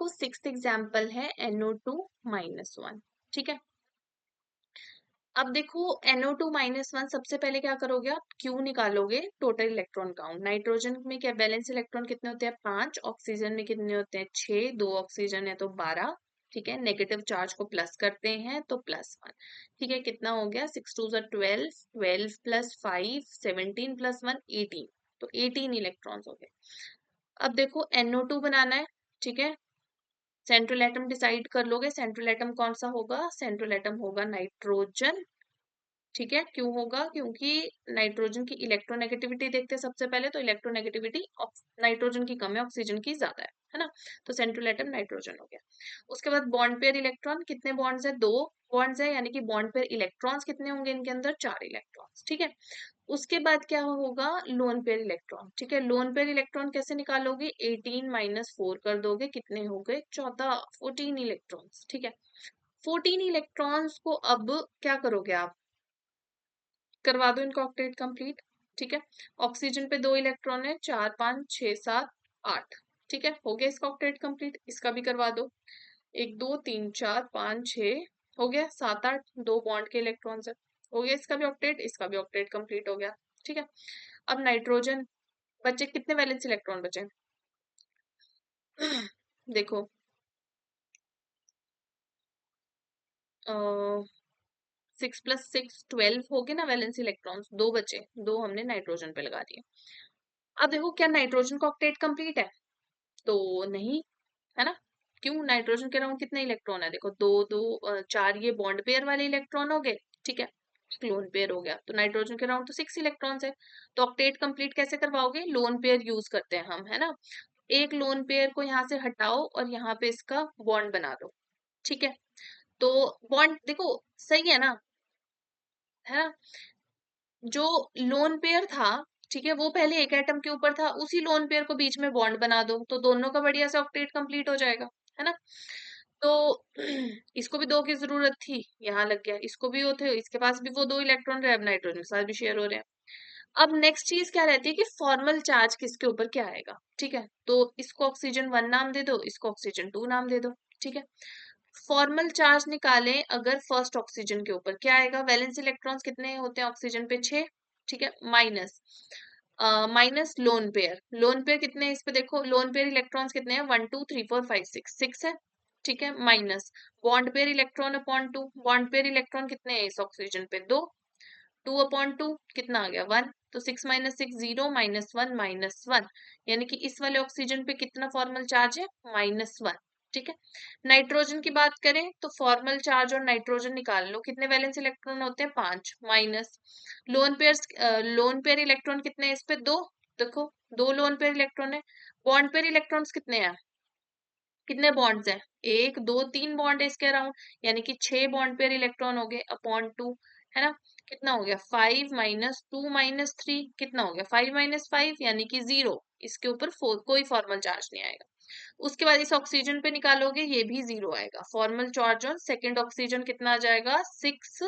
देखो sixth example है NO2-1। ठीक है, अब देखो NO2-1 सबसे पहले क्या करोगे आप, क्यू निकालोगे, टोटल इलेक्ट्रॉन काउंट। नाइट्रोजन में क्या बैलेंस इलेक्ट्रॉन कितने होते हैं 5, ऑक्सीजन में कितने होते हैं 6, 2 ऑक्सीजन है तो 12। ठीक है, नेगेटिव चार्ज को प्लस करते हैं तो +1। ठीक है, कितना हो गया 6 2 12, 12 + 5 17 + 1 18, तो 18 इलेक्ट्रॉन्स हो गए। अब देखो NO2 बनाना है। ठीक है, सेंट्रल एटम डिसाइड कर लोगे, सेंट्रल एटम कौन सा होगा, सेंट्रल एटम होगा नाइट्रोजन। ठीक है, क्यों होगा, क्योंकि नाइट्रोजन की इलेक्ट्रोनेगेटिविटी देखते हैं सबसे पहले, तो इलेक्ट्रोनेगेटिविटी नाइट्रोजन की कम है, ऑक्सीजन की ज्यादा है ना। तो सेंट्रल एटम नाइट्रोजन हो गया। उसके बाद बॉन्ड पेयर इलेक्ट्रॉन, कितने बॉन्ड्स है, 2 बॉन्ड्स है, यानी कि बॉन्ड पेयर इलेक्ट्रॉन्स कितने होंगे इनके अंदर, 4 इलेक्ट्रॉन्स। ठीक है, उसके बाद क्या होगा, लोन पेयर इलेक्ट्रॉन। ठीक है, लोन पेयर इलेक्ट्रॉन कैसे निकालोगे, 18 - 4 कर दोगे, कितने हो गए 14, 14 इलेक्ट्रॉन्स। ठीक है, 14 इलेक्ट्रॉन्स को अब क्या करोगे आप, करवा दो इनका ऑक्टेट कंप्लीट। ठीक है, ऑक्सीजन पे 2 इलेक्ट्रॉन है, 4 5 6 7 8। ठीक है, हो गया इसका ऑक्टेट कंप्लीट, इसका भी करवा दो। 1 2 3 4 5 6 हो गया, 7 8, 2 बॉन्ड के इलेक्ट्रॉन्स है, हो गया इसका भी ऑक्टेट, इसका भी ऑक्टेट कंप्लीट हो गया। ठीक है, अब नाइट्रोजन बचे, कितने वैलेंस इलेक्ट्रॉन बचे देखो 6 + 6 12 हो गए ना वैलेंस इलेक्ट्रॉन्स, 2 बचे, 2 हमने नाइट्रोजन पे लगा दिए। अब देखो क्या नाइट्रोजन का ऑक्टेट कंप्लीट है, तो नहीं, है ना। क्यों, नाइट्रोजन के अराउंड कितने इलेक्ट्रॉन है, देखो 2 2 4 ये बॉन्ड पेयर वाले इलेक्ट्रॉन हो गए। ठीक है, एक लोन पेयर हो गया, तो नाइट्रोजन के अराउंड तो 6 इलेक्ट्रॉन्स है। तो ऑक्टेट कंप्लीट कैसे करवाओगे, लोन पेयर यूज करते हैं हम, है ना। एक लोन पेयर को यहाँ से हटाओ और यहाँ पे इसका बॉन्ड बना दो। ठीक है, तो बॉन्ड देखो सही है ना, है ना। जो लोन पेयर था, ठीक है, वो पहले एक एटम के ऊपर था, उसी लोन पेयर को बीच में बॉन्ड बना दो, तो दोनों का बढ़िया से ऑक्टेट कंप्लीट हो जाएगा, है ना। तो इसको भी 2 की जरूरत थी, यहाँ लग गया, इसको भी वो थे, इसके पास भी वो 2 इलेक्ट्रॉन रहे, अब नाइट्रोजन के साथ भी शेयर हो रहे हैं। अब नेक्स्ट चीज क्या रहती है कि फॉर्मल चार्ज किसके ऊपर क्या आएगा। ठीक है, तो इसको ऑक्सीजन 1 नाम दे दो, इसको ऑक्सीजन 2 नाम दे दो। ठीक है, फॉर्मल चार्ज निकालें अगर फर्स्ट ऑक्सीजन के ऊपर क्या आएगा, वैलेंस इलेक्ट्रॉन्स कितने होते हैं ऑक्सीजन पे 6। ठीक है, minus minus lone pair, lone pair कितने हैं इस पे देखो, लोन पेयर इलेक्ट्रॉन्स कितने हैं 1 2 3 4 5 6, 6 है। ठीक है, minus bond pair electron upon 2, bond pair electron कितने हैं इस ऑक्सीजन पे 2, 2/2 कितना आ गया 1, तो 6 - 6 0 -1 -1, यानी कि इस वाले ऑक्सीजन पे कितना फॉर्मल चार्ज है -1। ठीक है, नाइट्रोजन की बात करें तो फॉर्मल चार्ज और नाइट्रोजन निकाल लो, कितने वैलेंस इलेक्ट्रॉन होते हैं 5, माइनस लोन पेयर इलेक्ट्रॉन कितने हैं इस पे 2, देखो 2 लोन पेयर इलेक्ट्रॉन है। बॉन्ड पेयर इलेक्ट्रॉन्स कितने हैं, कितने बॉन्ड्स हैं 1 2 3 बॉन्ड है इसके अराउंड, यानी कि 6 बॉन्ड पेयर इलेक्ट्रॉन हो गए अपॉन 2, है ना। कितना हो गया 5 - 2 - 3, कितना हो गया 5 - 5, यानी कि 0, इसके ऊपर कोई फॉर्मल चार्ज नहीं आएगा। उसके बाद इस ऑक्सीजन पे निकालोगे, ये भी 0 आएगा, formal charge on second oxygen कितना आ जाएगा 6 -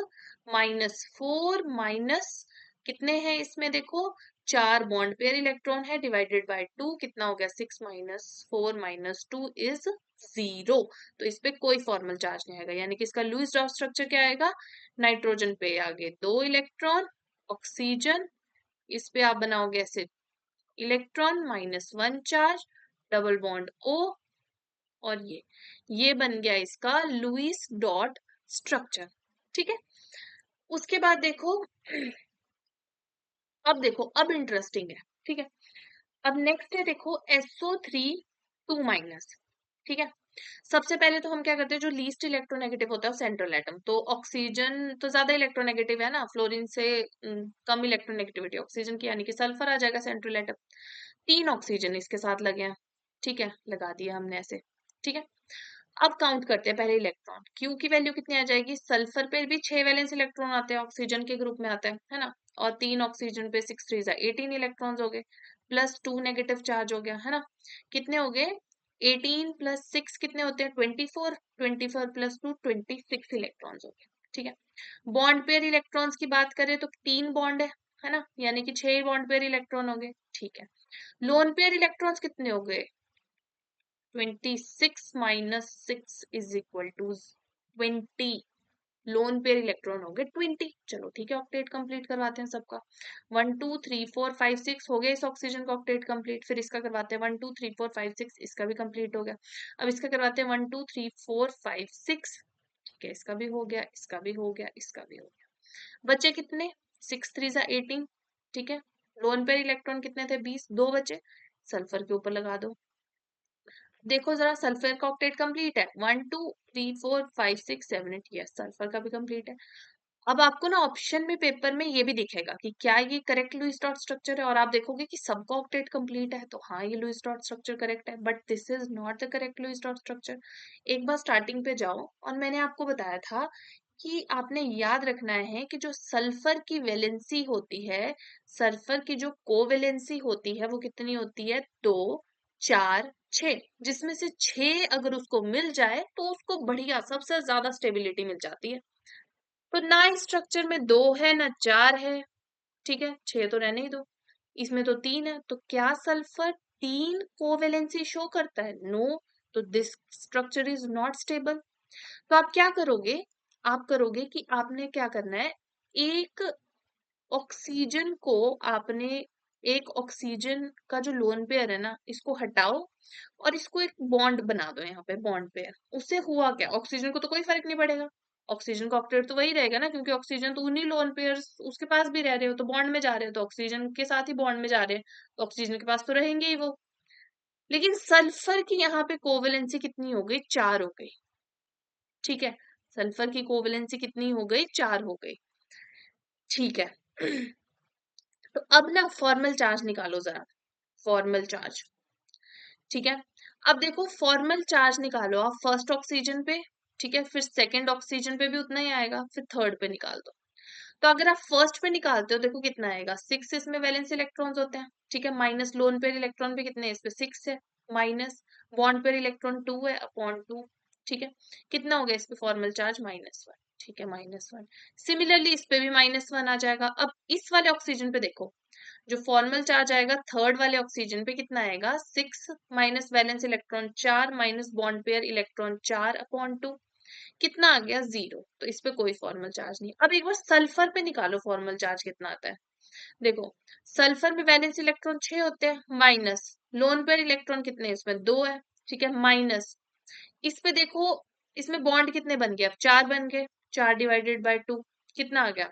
4 माइनस, कितने हैं इसमें देखो 4 बॉन्ड पेयर इलेक्ट्रॉन है, डिवाइडेड बाय 2, कितना हो गया 6 - 4 - 2 इज 0। तो इस पे कोई फॉर्मल चार्ज नहीं आएगा, यानी कि इसका लुईस डॉट स्ट्रक्चर क्या आएगा, नाइट्रोजन पे आगे 2 इलेक्ट्रॉन, ऑक्सीजन इस पे आप बनाओगे ऐसे electron -1 charge, double bond O, और ये बन गया इसका लुईस डॉट स्ट्रक्चर। ठीक है, उसके बाद देखो अब देखो अब इंटरेस्टिंग है। ठीक है, अब नेक्स्ट है देखो SO3 2-। ठीक है, सबसे पहले तो हम क्या करते हैं, जो लीस्ट इलेक्ट्रोनेगेटिव होता है सेंट्रल एटम, तो ऑक्सीजन तो ज्यादा इलेक्ट्रोनेगेटिव है ना, फ्लोरीन से कम इलेक्ट्रोनेगेटिविटी ऑक्सीजन की, यानी कि सल्फर आ जाएगा सेंट्रल एटम। 3 ऑक्सीजन इसके साथ लगे हैं। ठीक है, लगा दिया हमने ऐसे। ठीक है, अब काउंट करते हैं पहले इलेक्ट्रॉन, क्यू की वैल्यू कितनी आ जाएगी, सल्फर पे भी 6 वैलेंस इलेक्ट्रॉन आते हैं, ऑक्सीजन के ग्रुप में आता है ना, और 3 ऑक्सीजन पे 6 3 18 इलेक्ट्रॉन्स हो गए, प्लस 2 नेगेटिव चार्ज हो गया, है ना। कितने हो गए 18 + 6 कितने होते हैं 24, 24 + 2 26 इलेक्ट्रॉन्स हो गए। ठीक है, बॉन्ड पेयर इलेक्ट्रॉन्स की बात करें तो 3 बॉन्ड है ना, यानी कि 6 बॉन्ड पेयर इलेक्ट्रॉन हो गए। ठीक है, लोन पेयर इलेक्ट्रॉन्स कितने हो गए 26 minus 6 is equal to 20। Lone pair electron हो गए 20। चलो ठीक है, ऑक्टेट कंप्लीट करवाते हैं सबका। 1 2 3 4 5 6 हो गया इस ऑक्सीजन का ऑक्टेट कंप्लीट। फिर इसका करवाते हैं 1 2 3 4 5 6, इसका भी कंप्लीट हो गया। अब इसका करवाते हैं 1 2 3 4 5 6। ठीक है, इसका भी हो गया, इसका भी हो गया, इसका भी हो गया। बचे कितने? 6 3 18। ठीक है, लोन पेयर इलेक्ट्रॉन कितने थे? 20। दो बचे, सल्फर के ऊपर लगा दो। देखो जरा, सल्फर का ऑक्टेट कंप्लीट है। 1 2 3 4 5 6 7 8। यस, सल्फर का भी कंप्लीट है। अब आपको ना ऑप्शन में पेपर में ये भी दिखेगा कि क्या ये करेक्ट लुईस डॉट स्ट्रक्चर है, और आप देखोगे कि सबका ऑक्टेट कंप्लीट है, तो हाँ ये लुईस डॉट स्ट्रक्चर करेक्ट है, but this is not the correct Lewis dot structure. एक बार स्टार्टिंग पे जाओ, और मैंने आपको बताया था कि आपने याद रखना है कि जो सल्फर की वैलेंसी होती है, सल्फर की जो कोवैलेंसी होती है वो कितनी होती है? 2 4 6। जिसमें से 6 अगर उसको मिल जाए तो उसको बढ़िया सबसे ज्यादा स्टेबिलिटी मिल जाती है। तो ना इस स्ट्रक्चर में 2 है ना 4 है। ठीक है, 6 तो रहने ही दो। इसमें तो 3 है, तो क्या सल्फर 3 कोवैलेंसी शो करता है? नो। तो this structure is not stable. तो आप क्या करोगे? आप करोगे कि आपने क्या करना है, एक ऑक्सीजन को आपने, एक ऑक्सीजन का जो लोन पेयर है ना, इसको हटाओ और इसको एक बॉन्ड बना दो यहाँ पे, बॉन्ड पेयर। उससे हुआ क्या? ऑक्सीजन को तो कोई फर्क नहीं पड़ेगा, ऑक्सीजन का ऑक्टेट तो वही रहेगा ना, क्योंकि ऑक्सीजन तो उन्हीं लोन पेयर उसके पास भी रह रहे हो, तो बॉन्ड में जा रहे हो, तो ऑक्सीजन के साथ ही बॉन्ड में जा रहे हैं, तो ऑक्सीजन के पास तो रहेंगे ही वो। लेकिन सल्फर की यहाँ पे कोवैलेंसी कितनी हो गई? 4 हो गई। ठीक है, सल्फर की कोवैलेंसी कितनी हो गई? 4 हो गई। ठीक है। तो अब ना फॉर्मल चार्ज निकालो जरा, फॉर्मल चार्ज। ठीक है, अब देखो फॉर्मल चार्ज निकालो आप फर्स्ट ऑक्सीजन पे। ठीक है, फिर सेकंड ऑक्सीजन पे भी उतना ही आएगा, फिर थर्ड पे निकाल दो। तो अगर आप फर्स्ट पे निकालते हो, देखो कितना आएगा? 6 इसमें वैलेंस इलेक्ट्रॉन्स होते हैं। ठीक है, माइनस लोन पेयर इलेक्ट्रॉन पे कितने हैं? इस पे 6 है, माइनस बॉन्ड पेयर इलेक्ट्रॉन 2 है अपॉन 2। ठीक है, कितना हो गया इस पे फॉर्मल चार्ज? -1। ठीक है, -1। सिमिलरली इस पे भी -1 आ जाएगा। अब इस वाले ऑक्सीजन पे देखो, जो फॉर्मल चार्ज आएगा थर्ड वाले ऑक्सीजन पे कितना आएगा? 6 minus valence electron 4 minus bond pair electron 4 upon 2। कितना आ गया? 0। तो इस पे कोई फॉर्मल चार्ज नहीं। अब एक बार सल्फर पे निकालो फॉर्मल चार्ज कितना आता है। देखो, सल्फर में वैलेंस इलेक्ट्रॉन 6 होते हैं, माइनस लोन पेयर इलेक्ट्रॉन कितने हैं? इसमें 2 है। ठीक है, माइनस इस पे देखो, इसमें बॉन्ड कितने बन गए? अब 4 बन गए, 4 डिवाइडेड बाय 2 कितना आ गया?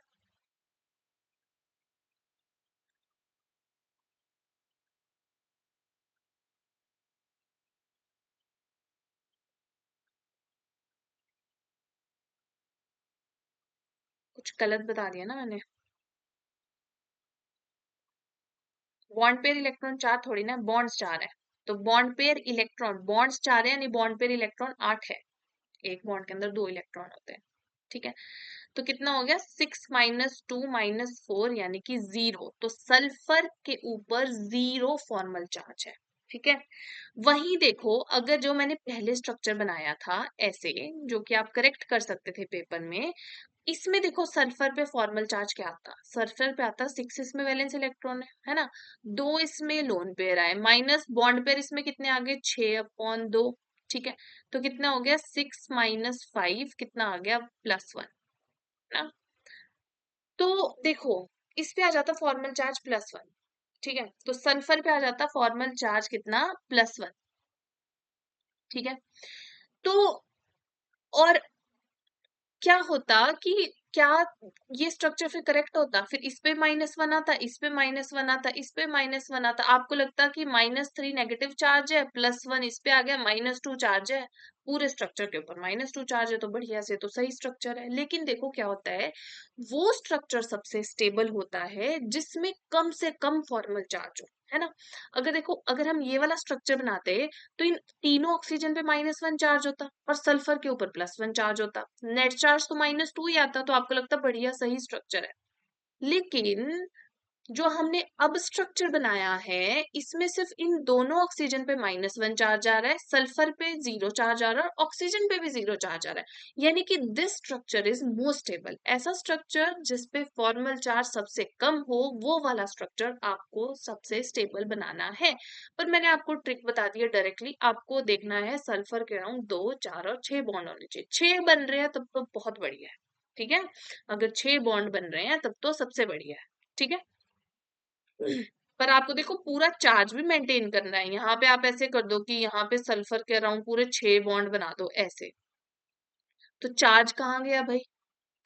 कुछ गलत बता दिया ना मैंने? बॉन्ड पेयर इलेक्ट्रॉन 4 थोड़ी ना, बॉन्ड्स 4 है। तो बॉन्ड पेयर इलेक्ट्रॉन, बॉन्ड्स 4 है यानी बॉन्ड पेयर इलेक्ट्रॉन 8 है। एक बॉन्ड के अंदर 2 इलेक्ट्रॉन होते हैं। ठीक है, तो कितना हो गया? 6 माइनस 2 माइनस 4 यानी कि 0। तो सल्फर के ऊपर 0 फॉर्मल चार्ज है। ठीक है, वहीं देखो, अगर जो मैंने पहले स्ट्रक्चर बनाया था ऐसे, जो कि आप करेक्ट कर सकते थे पेपर में, इसमें देखो सल्फर पे फॉर्मल चार्ज क्या आता? सल्फर पे आता 6 इसमें वैलेंस इलेक्ट्रॉन है ना, 2 इसमें लोन पेयर आए, माइनस बॉन्ड पेयर इसमें कितने आ गए? 6 अपॉन 2। ठीक है, तो कितना हो गया? 6 माइनस 5 कितना आ गया? +1 ना। तो देखो, इस पे आ जाता फॉर्मल चार्ज +1। ठीक है, तो सल्फर पे आ जाता फॉर्मल चार्ज कितना? +1। ठीक है, तो और क्या होता कि क्या ये स्ट्रक्चर फिर करेक्ट होता? फिर इस पे -1 आता, इस पे -1 आता, इस पे -1 आता, आपको लगता कि -3 नेगेटिव चार्ज है, +1 इस पे आ गया, -2 चार्ज है, पूरे स्ट्रक्चर के ऊपर -2 चार्ज है, तो बढ़िया से तो सही स्ट्रक्चर है। लेकिन देखो क्या होता है, वो स्ट्रक्चर सबसे स्टेबल होता है जिसमें कम से कम फॉर्मल चार्ज हो, है ना। अगर देखो, अगर हम ये वाला स्ट्रक्चर बनाते तो इन तीनों ऑक्सीजन पे -1 चार्ज होता और सल्फर के ऊपर +1 चार्ज होता, नेट चार्ज तो -2 ही आता, तो आपको लगता बढ़िया सही स्ट्रक्चर है। लेकिन जो हमने अब स्ट्रक्चर बनाया है इसमें सिर्फ इन दोनों ऑक्सीजन पे -1 चार्ज आ रहा है, सल्फर पे 0 चार्ज आ रहा है और ऑक्सीजन पे भी 0 चार्ज आ रहा है, यानी कि this structure is most stable. ऐसा स्ट्रक्चर जिसपे फॉर्मल चार्ज सबसे कम हो वो वाला स्ट्रक्चर आपको सबसे स्टेबल बनाना है। पर मैंने आपको ट्रिक बता दी है डायरेक्टली, आपको देखना है सल्फर के अराउंड 2, 4 और 6 बॉन्ड होने चाहिए। 6 बन रहे हैं तब तो बहुत बढ़िया है, ठीक है। अगर 6 बॉन्ड बन रहे हैं तब तो सबसे बढ़िया है, ठीक है। पर आपको देखो पूरा चार्ज भी मेंटेन करना है। यहाँ पे आप ऐसे कर दो कि यहाँ पे सल्फर के अराउंड पूरे 6 बॉन्ड बना दो ऐसे, तो चार्ज कहाँ गया भाई?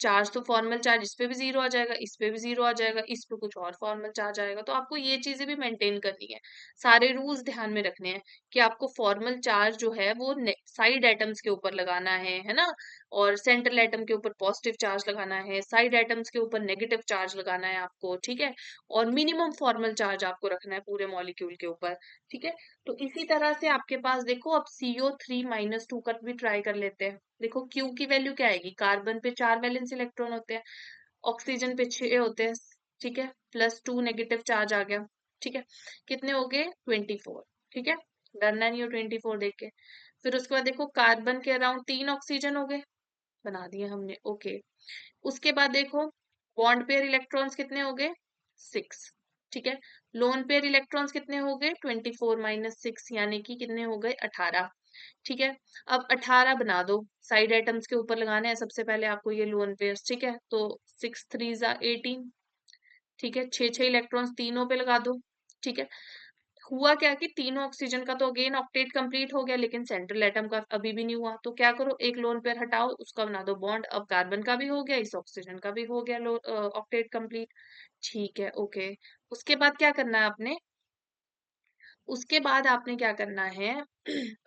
चार्ज तो फॉर्मल चार्ज इस पे भी 0 आ जाएगा, इस पे भी 0 आ जाएगा, इस पे कुछ और फॉर्मल चार्ज आएगा। तो आपको ये चीजें भी मेंटेन करनी है, सारे रूल्स ध्यान में रखने हैं कि आपको फॉर्मल चार्ज जो है वो साइड एटम्स के ऊपर लगाना है ना, और सेंट्रल एटम के ऊपर पॉजिटिव चार्ज लगाना है, साइड एटम्स के ऊपर नेगेटिव चार्ज लगाना है आपको, ठीक है। और मिनिमम फॉर्मल चार्ज आपको रखना है पूरे मॉलिक्यूल के ऊपर, ठीक है। तो इसी तरह से आपके पास देखो, अब CO3-2 का भी ट्राई कर लेते हैं। देखो क्यू की वैल्यू क्या आएगी, कार्बन पे 4 वैलेंस इलेक्ट्रॉन होते हैं, ऑक्सीजन पे 6 होते हैं, ठीक है, +2 नेगेटिव चार्ज आ गया, ठीक है। कितने हो गए? 24, ठीक है। डरना नहीं हो 24 देख के। फिर उसके बाद देखो कार्बन के अराउंड 3 ऑक्सीजन हो गए, बना दिए हमने, ओके। उसके बाद देखो बॉन्ड पेयर इलेक्ट्रॉन्स कितने हो गए? 6, ठीक है। लोन पेयर इलेक्ट्रॉन्स कितने हो गए? 24-6, यानी कि कितने हो गए? 18, ठीक है। अब 18 बना दो, साइड एटम्स के ऊपर लगाने हैं सबसे पहले आपको ये लोन पेयर्स, ठीक है। तो 6 3 18, ठीक है। 6 6 इलेक्ट्रॉन्स तीनों पे लगा दो, ठीक है। हुआ क्या कि तीनों ऑक्सीजन का तो अगेन ऑक्टेट कंप्लीट हो गया, लेकिन सेंट्रल एटम का अभी भी नहीं हुआ। तो क्या करो, एक लोन पेयर हटाओ, उसका बना दो बॉन्ड। अब कार्बन का भी हो गया, इस ऑक्सीजन का भी हो गया ऑक्टेट कंप्लीट, ठीक है, ओके। उसके बाद क्या करना है आपने? उसके बाद आपने क्या करना है?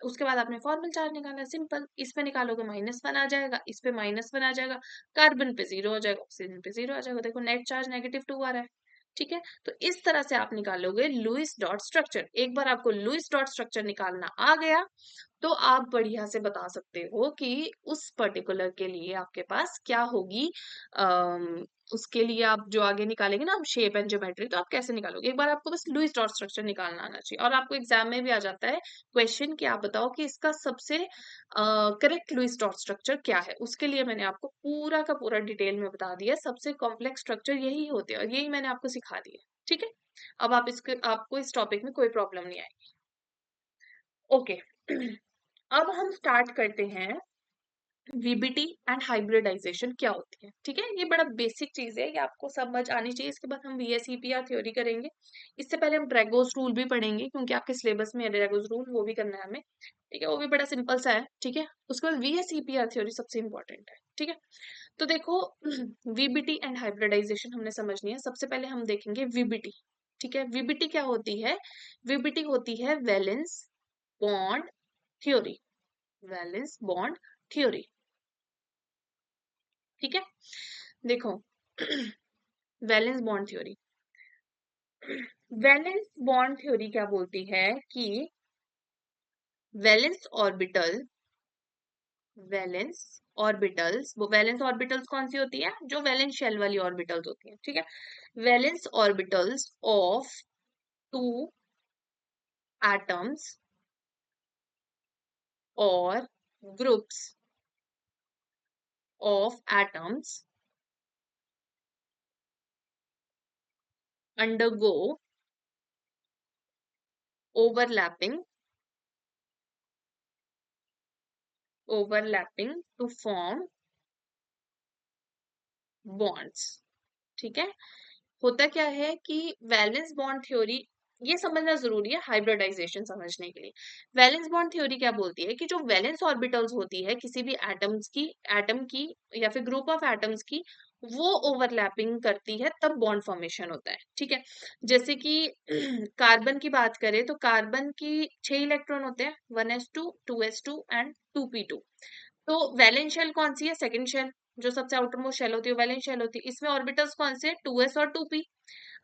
उसके बाद आपने फॉर्मल चार्ज निकालना है, सिंपल। इस पे निकालोगे -1 आ जाएगा, इस पे -1 आ जाएगा, कार्बन पे 0 आ जाएगा, ऑक्सीजन पे 0 आ जाएगा। देखो नेट चार्ज -2 आ रहा है, ठीक है। तो इस तरह से आप निकालोगे लुईस डॉट स्ट्रक्चर। एक बार आपको लुईस डॉट स्ट्रक्चर निकालना आ गया तो आप बढ़िया से बता सकते हो कि उस पर्टिकुलर के लिए आपके पास क्या होगी। उसके लिए आप जो आगे निकालेंगे ना, शेप एंड ज्योमेट्री, तो आप कैसे निकालोगे? एक बार आपको बस लुईस डॉट स्ट्रक्चर निकालना आना चाहिए। और आपको एग्जाम में भी आ जाता है क्वेश्चन कि आप बताओ कि इसका सबसे करेक्ट लुईस डॉट स्ट्रक्चर क्या है। उसके लिए मैंने आपको पूरा का पूरा डिटेल में बता दिया, सबसे कॉम्प्लेक्स स्ट्रक्चर यही होते हैं और यही मैंने आपको सिखा दिया, ठीक है। अब आपको इस टॉपिक में कोई प्रॉब्लम नहीं आएगी, ओके। अब हम स्टार्ट करते हैं वीबीटी एंड हाइब्रिडाइजेशन क्या होती है, ठीक है। ये बड़ा बेसिक चीज है, ये आपको समझ आनी चाहिए। इसके बाद हम वीएसईपीआर थ्योरी करेंगे। इससे पहले हम ड्रैगोस रूल भी पढ़ेंगे, क्योंकि आपके सिलेबस में है ड्रैगोस रूल, वो भी करना है हमें, ठीक है। वो भी बड़ा सिंपल सा है, ठीक है। उसके बाद वीएसईपीआर थ्योरी सबसे इंपॉर्टेंट है, ठीक है। तो देखो वीबीटी एंड हाइब्रिडाइजेशन हमने समझनी है। सबसे पहले हम देखेंगे वीबीटी, ठीक है। वीबीटी क्या होती है? वीबीटी होती है valence bond theory, valence bond theory, ठीक है। देखो valence bond theory, valence bond theory क्या बोलती है कि वैलेंस ऑर्बिटल, वैलेंस ऑर्बिटल्स, वो वैलेंस ऑर्बिटल्स कौन सी होती है? जो वैलेंस शेल वाली ऑर्बिटल्स होती है, ठीक है। Valence orbitals of two atoms और groups of atoms undergo overlapping to form bonds, ठीक है। होता क्या है कि वैलेंस बॉन्ड थ्योरी, ये समझना जरूरी है हाइब्रिडाइजेशन समझने के लिए। वैलेंस बॉन्ड थ्योरी क्या बोलती है कि जो वैलेंस ऑर्बिटल्स होती है किसी भी एटम की या फिर ग्रुप ऑफ एटम्स की, वो ओवरलैपिंग करती है तब बॉन्ड फॉर्मेशन होता है, ठीक है। जैसे कि कार्बन की बात करें तो कार्बन की 6 इलेक्ट्रॉन होते हैं, 1s2 2s2 एंड 2p2। तो वैलेंस शेल कौन सी है? सेकंड शेल, जो सबसे आउटर मोस्ट शेल होती है वैलेंस शेल होती है। इसमें ऑर्बिटल्स कौन से? 2s और 2p।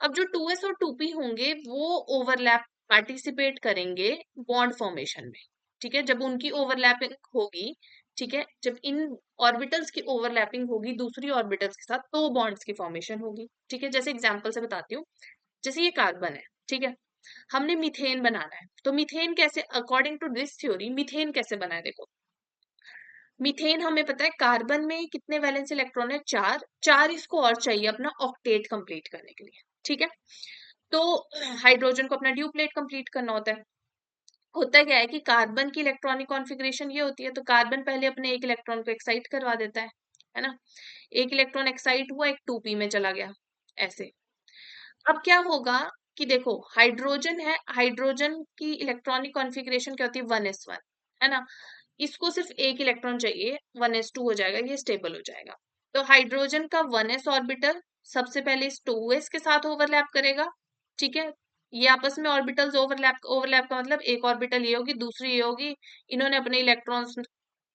अब जो 2s और 2p होंगे वो ओवरलैप पार्टिसिपेट करेंगे बॉन्ड फॉर्मेशन में, ठीक है। जब उनकी ओवरलैपिंग होगी, ठीक है, जब इन ऑर्बिटल्स की ओवरलैपिंग होगी दूसरी ऑर्बिटल्स के साथ, तो बॉन्ड्स की फॉर्मेशन होगी, ठीक है। जैसे एग्जांपल से बताती हूँ, जैसे ये कार्बन है, ठीक है, हमने मीथेन बनाना है, तो मीथेन कैसे, according to this theory methane कैसे बना है, देखो मीथेन हमें पता है कार्बन में कितने वैलेंस इलेक्ट्रॉन है, चार, चार इसको और चाहिए अपना ऑक्टेट कंप्लीट करने के लिए, ठीक है। तो हाइड्रोजन को अपना ड्यूप्लेट कंप्लीट करना होता है क्या है कि कार्बन की इलेक्ट्रॉनिक कॉन्फ़िगरेशन ये होती है, तो कार्बन पहले अपने एक इलेक्ट्रॉन को एक्साइट करवा देता है ना, एक इलेक्ट्रॉन एक्साइट हुआ, एक 2p में चला गया, ऐसे। अब क्या होगा कि देखो हाइड्रोजन है, हाइड्रोजन की इलेक्ट्रॉनिक कॉन्फ़िगरेशन क्या होती है, 1s1, है ना, इसको सिर्फ एक इलेक्ट्रॉन चाहिए, 1s2 हो जाएगा, ये स्टेबल हो जाएगा। तो हाइड्रोजन का 1s ऑर्बिटल सबसे पहले इस 2s के साथ ओवरलैप करेगा, ठीक है, ये आपस में ऑर्बिटल्स ओवरलैप, ओवरलैप का मतलब एक ऑर्बिटल ये होगी, दूसरी ये होगी, इन्होंने अपने इलेक्ट्रॉन्स,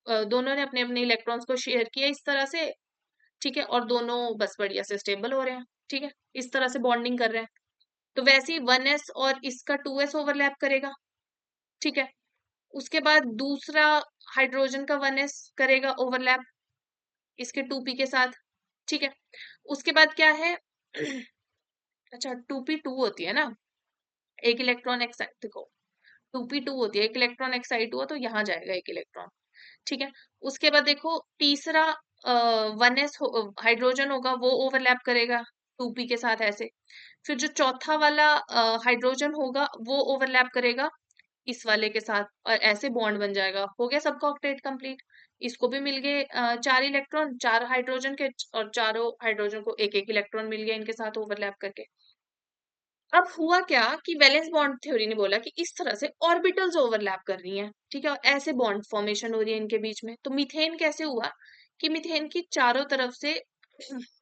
दोनों ने अपने अपने इलेक्ट्रॉन्स को शेयर किया इस तरह से, ठीक है, और दोनों बस बढ़िया से स्टेबल हो रहे हैं, ठीक है, इस तरह से बॉन्डिंग कर रहे हैं। तो वैसे ही 1s और इसका 2s ओवरलैप करेगा, ठीक है, उसके बाद दूसरा हाइड्रोजन का 1s करेगा ओवरलैप इसके 2p के साथ, ठीक है, उसके बाद क्या है अच्छा 2p2 होती है ना, एक इलेक्ट्रॉन एक्साइट, देखो 2p2 होती है, एक इलेक्ट्रॉन एक्साइट हुआ तो यहाँ जाएगा एक इलेक्ट्रॉन, ठीक है, उसके बाद देखो तीसरा 1s हाइड्रोजन होगा वो ओवरलैप करेगा 2p के साथ ऐसे, फिर जो चौथा वाला हाइड्रोजन होगा वो ओवरलैप करेगा इस वाले के साथ, और ऐसे बॉन्ड बन जाएगा, हो गया सबका ऑक्टेट कंप्लीट। इसको भी मिल गए चार इलेक्ट्रॉन, चार हाइड्रोजन के, और चारों हाइड्रोजन को एक एक इलेक्ट्रॉन मिल गया इनके साथ ओवरलैप करके। अब हुआ क्या कि वैलेंस बॉन्ड थ्योरी ने बोला कि इस तरह से ऑर्बिटल्स ओवरलैप कर रही हैं, ठीक है, और ऐसे बॉन्ड फॉर्मेशन हो रही है इनके बीच में। तो मीथेन कैसे हुआ कि मीथेन की चारों तरफ से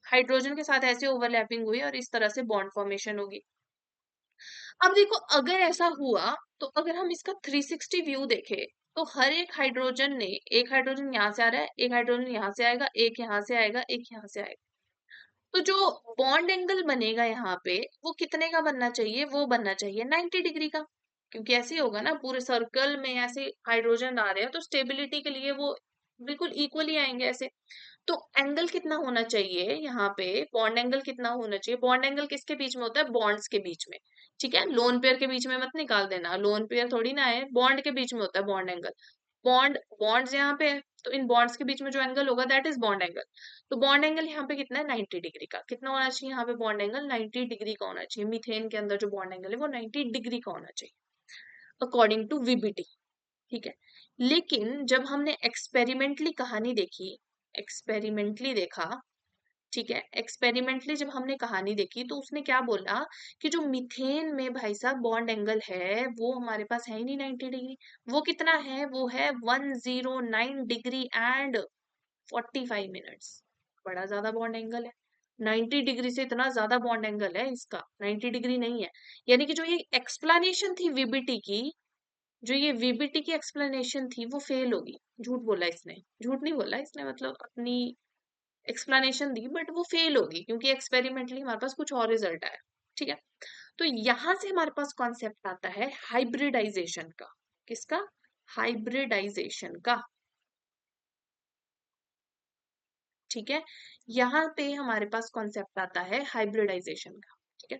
हाइड्रोजन के साथ ऐसे ओवरलैपिंग हुई और इस तरह से बॉन्ड फॉर्मेशन होगी। अब देखो अगर ऐसा हुआ तो अगर हम इसका 360 व्यू देखें तो हर एक हाइड्रोजन ने, एक हाइड्रोजन यहाँ से आ रहा है, एक हाइड्रोजन यहाँ से आएगा, एक यहाँ से आएगा, एक यहाँ से आएगा, तो जो बॉन्ड एंगल बनेगा यहाँ पे वो कितने का बनना चाहिए, वो बनना चाहिए 90 डिग्री का, क्योंकि ऐसे ही होगा ना, पूरे सर्कल में ऐसे हाइड्रोजन आ रहे हैं तो स्टेबिलिटी के लिए वो बिल्कुल इक्वली आएंगे ऐसे। तो एंगल कितना होना चाहिए यहाँ पे, बॉन्ड एंगल कितना होना चाहिए, बॉन्ड एंगल किसके बीच में होता है, बॉन्ड्स के बीच में, ठीक है, लोन पेयर के बीच में मत निकाल देना, लोन पेयर थोड़ी ना है, बॉन्ड के बीच में होता है बॉन्ड एंगल, बॉन्ड्स यहाँ पे है तो इन बॉन्ड्स के बीच में जो एंगल होगा दैट इज बॉन्ड एंगल। तो बॉन्ड एंगल यहाँ पे कितना है, 90 डिग्री का, कितना होना चाहिए यहाँ पे बॉन्ड एंगल, 90 डिग्री का होना चाहिए, मीथेन के अंदर जो बॉन्ड एंगल है वो 90 डिग्री का होना चाहिए अकॉर्डिंग टू वीबीटी, ठीक है। लेकिन जब हमने एक्सपेरिमेंटली कहानी देखी, एक्सपेरिमेंटली देखा, ठीक है, एक्सपेरिमेंटली जब हमने कहानी देखी तो उसने क्या बोला कि जो मीथेन में भाई साहब बॉन्ड एंगल है वो हमारे पास है ही नहीं 90 डिग्री, वो कितना है, वो है 109 डिग्री एंड 45 मिनट्स, बड़ा ज्यादा बॉन्ड एंगल है, 90 डिग्री से इतना ज्यादा बॉन्ड एंगल है इसका, 90 डिग्री नहीं है। यानी कि जो ये एक्सप्लेनेशन थी वीबीटी की, जो ये वीबीटी की एक्सप्लेनेशन थी वो फेल होगी, झूठ बोला इसने, झूठ नहीं बोला इसने, मतलब अपनी एक्सप्लेनेशन दी बट वो फेल होगी क्योंकि एक्सपेरिमेंटली हमारे पास कुछ और रिजल्ट आया, ठीक है। तो यहां से हमारे पास कॉन्सेप्ट आता है हाइब्रिडाइजेशन का, किसका, हाइब्रिडाइजेशन का, ठीक है, यहाँ पे हमारे पास कॉन्सेप्ट आता है हाइब्रिडाइजेशन का, ठीक है।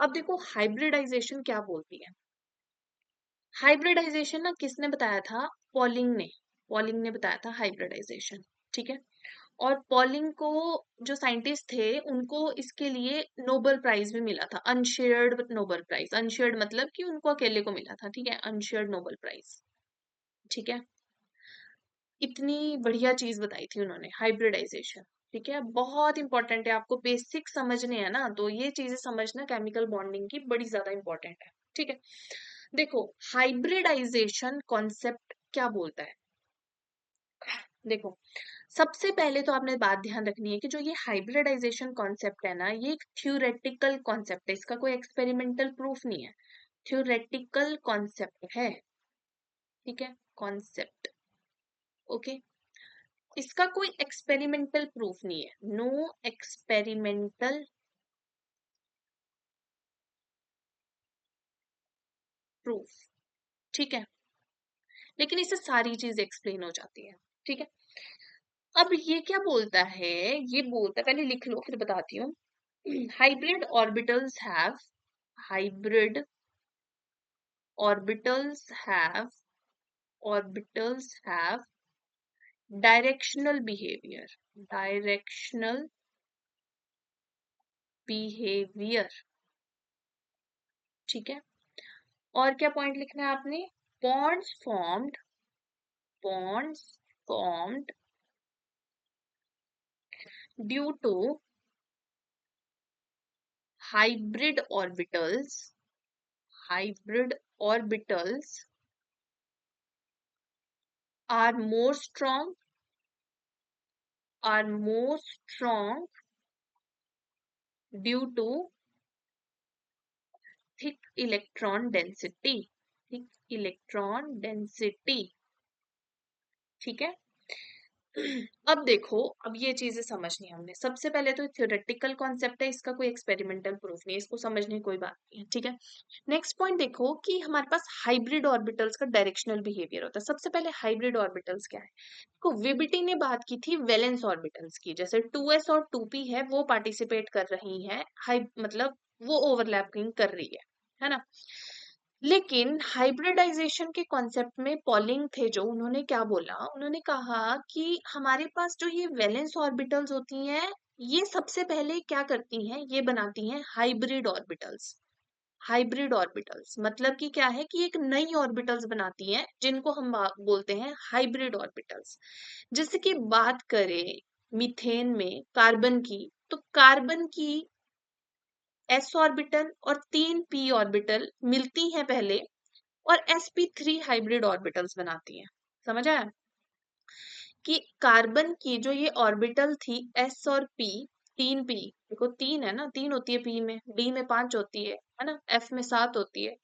अब देखो हाइब्रिडाइजेशन क्या बोलती है, हाइब्रिडाइजेशन ना किसने बताया था, पॉलिंग ने, पॉलिंग ने बताया था हाइब्रिडाइजेशन, ठीक है। और पॉलिंग को, जो साइंटिस्ट थे उनको इसके लिए नोबेल प्राइज भी मिला था, अनशेयर्ड नोबेल प्राइज, अनशेयर्ड मतलब कि उनको अकेले को मिला था, ठीक है, अनशेयर्ड नोबेल प्राइज, ठीक है। इतनी बढ़िया चीज बताई थी उन्होंने हाइब्रिडाइजेशन, ठीक है, बहुत इंपॉर्टेंट है, आपको बेसिक समझने हैं ना तो ये चीजें समझना केमिकल बॉन्डिंग की बड़ी ज्यादा इंपॉर्टेंट है, ठीक है। देखो हाइब्रिडाइजेशन कॉन्सेप्ट क्या बोलता है, देखो सबसे पहले तो आपने बात ध्यान रखनी है कि जो ये हाइब्रिडाइजेशन कॉन्सेप्ट है ना ये एक थ्योरेटिकल कॉन्सेप्ट है, इसका कोई एक्सपेरिमेंटल प्रूफ नहीं है, थ्योरेटिकल कॉन्सेप्ट है, ठीक है, कॉन्सेप्ट, ओके, इसका कोई एक्सपेरिमेंटल प्रूफ नहीं है, नो एक्सपेरिमेंटल प्रूफ, ठीक है, लेकिन इससे सारी चीज एक्सप्लेन हो जाती है, ठीक है। अब ये क्या बोलता है, ये बोलता है, पहले लिख लो फिर बताती हूँ, hybrid orbitals have hybrid orbitals have directional behavior, directional behavior, ठीक है। और क्या पॉइंट लिखना है आपने, bonds formed due to hybrid orbitals are more strong due to thick electron density, ठीक है। अब देखो, अब ये चीजें समझनी है हमने। सबसे पहले तो थ्योरेटिकल कॉन्सेप्ट है, इसका कोई एक्सपेरिमेंटल प्रूफ नहीं है, इसको समझने की कोई बात नहीं है, ठीक है। नेक्स्ट पॉइंट देखो कि हमारे पास हाइब्रिड ऑर्बिटल्स का डायरेक्शनल बिहेवियर होता है। सबसे पहले हाइब्रिड ऑर्बिटल्स क्या है, तो वीबीटी ने बात की थी वैलेंस ऑर्बिटल्स की, जैसे 2s और 2p है वो पार्टिसिपेट कर रही है, मतलब वो ओवरलैपिंग कर रही है ना। लेकिन हाइब्रिडाइजेशन के कॉन्सेप्ट में पॉलिंग थे जो, उन्होंने क्या बोला, उन्होंने कहा कि हमारे पास जो ये वैलेंस ऑर्बिटल्स होती हैं, ये सबसे पहले क्या करती हैं, ये बनाती हैं हाइब्रिड ऑर्बिटल्स। हाइब्रिड ऑर्बिटल्स मतलब कि क्या है, कि एक नई ऑर्बिटल्स बनाती हैं जिनको हम बोलते हैं हाइब्रिड ऑर्बिटल्स। जैसे कि बात करें मीथेन में कार्बन की, तो कार्बन की s ऑर्बिटल और 3p ऑर्बिटल मिलती हैं पहले और sp3 हाइब्रिड ऑर्बिटल्स बनाती हैं। समझ आया कि कार्बन की जो ये ऑर्बिटल थी s और p, 3p, देखो 3 है ना, 3 होती है p में, d में 5 होती है ना, f में 7 होती है।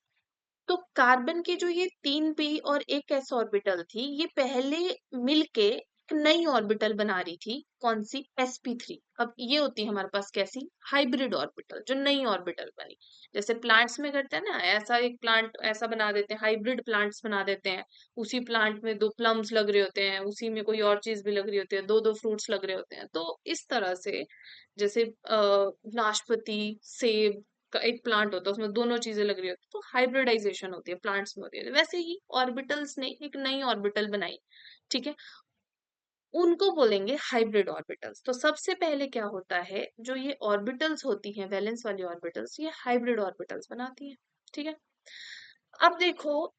तो कार्बन के जो ये 3p और एक s ऑर्बिटल थी, ये पहले मिलके एक नई ऑर्बिटल बना रही थी, कौन सी, sp3। अब ये होती है हमारे पास कैसी, हाइब्रिड ऑर्बिटल, जो नई ऑर्बिटल बनी। जैसे प्लांट्स में करते हैं ना, ऐसा एक प्लांट ऐसा बना देते हैं, हाइब्रिड प्लांट्स बना देते हैं, उसी प्लांट में 2 प्लम्स लग रहे होते हैं, उसी में कोई और चीज भी लग रही होती है, 2 फ्रूट्स लग रहे होते हैं। तो इस तरह से जैसे नाशपाती, सेब का एक प्लांट होता है, उसमें दोनों चीजें लग रही होती है, तो हाइब्रिडाइजेशन होती है, प्लांट्स में होती है। वैसे ही ऑर्बिटल्स ने एक नई ऑर्बिटल बनाई, ठीक है, उनको बोलेंगे हाइब्रिड ऑर्बिटल्स। तो सबसे पहले क्या होता है, जो ये ऑर्बिटल्स होती हैं वैलेंस वाली ऑर्बिटल्स, ये हाइब्रिड ऑर्बिटल्स बनाती हैं, ठीक है। अब देखो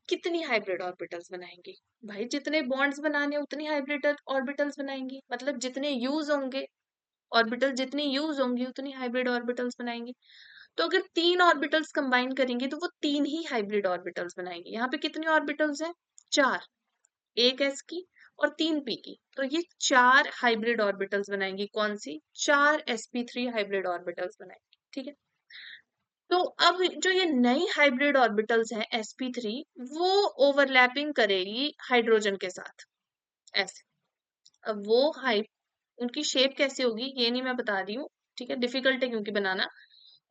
कितनी हाइब्रिड ऑर्बिटल्स बनाएंगी, भाई जितने बॉन्ड्स बनाने उतनी हाइब्रिड ऑर्बिटल्स बनाएंगी, मतलब जितने यूज होंगे ऑर्बिटल, जितनी यूज होंगी उतनी हाइब्रिड ऑर्बिटल्स बनाएंगी। तो अगर 3 ऑर्बिटल्स कंबाइन करेंगे तो वो 3 ही हाइब्रिड ऑर्बिटल्स बनाएंगे। यहाँ पे कितनी ऑर्बिटल्स हैं, 4, एक s की और 3p की, तो ये 4 हाइब्रिड ऑर्बिटल्स बनाएंगी। कौन सी, 4 sp3 हाइब्रिड ऑर्बिटल्स बनाएंगी, ठीक है। तो अब जो ये नई हाइब्रिड ऑर्बिटल्स हैं sp3, वो ओवरलैपिंग करेगी हाइड्रोजन के साथ, ऐसे। अब वो हाइ उनकी शेप कैसी होगी ये नहीं मैं बता रही हूँ, ठीक है, डिफिकल्ट है क्योंकि बनाना।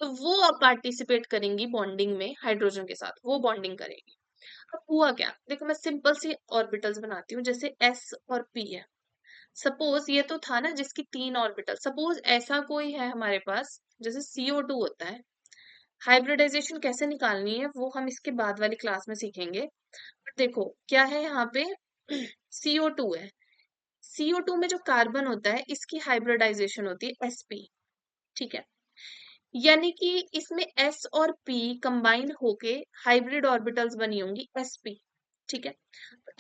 तो वो पार्टिसिपेट करेंगी बॉन्डिंग में हाइड्रोजन के साथ, वो बॉन्डिंग करेगी। अब हुआ क्या, देखो मैं सिंपल सी ऑर्बिटल्स बनाती हूँ, जैसे s और p है। सपोज ये तो था ना जिसकी 3 ऑर्बिटल, सपोज ऐसा कोई है हमारे पास, जैसे CO2 होता है। हाइब्रिडाइजेशन कैसे निकालनी है वो हम इसके बाद वाली क्लास में सीखेंगे। बट देखो क्या है यहाँ पे CO2 है, CO2 में जो कार्बन होता है इसकी हाइब्रिडाइजेशन होती है sp, ठीक है। यानी कि इसमें s और p कंबाइन होके हाइब्रिड ऑर्बिटल्स बनी होंगी sp, ठीक है।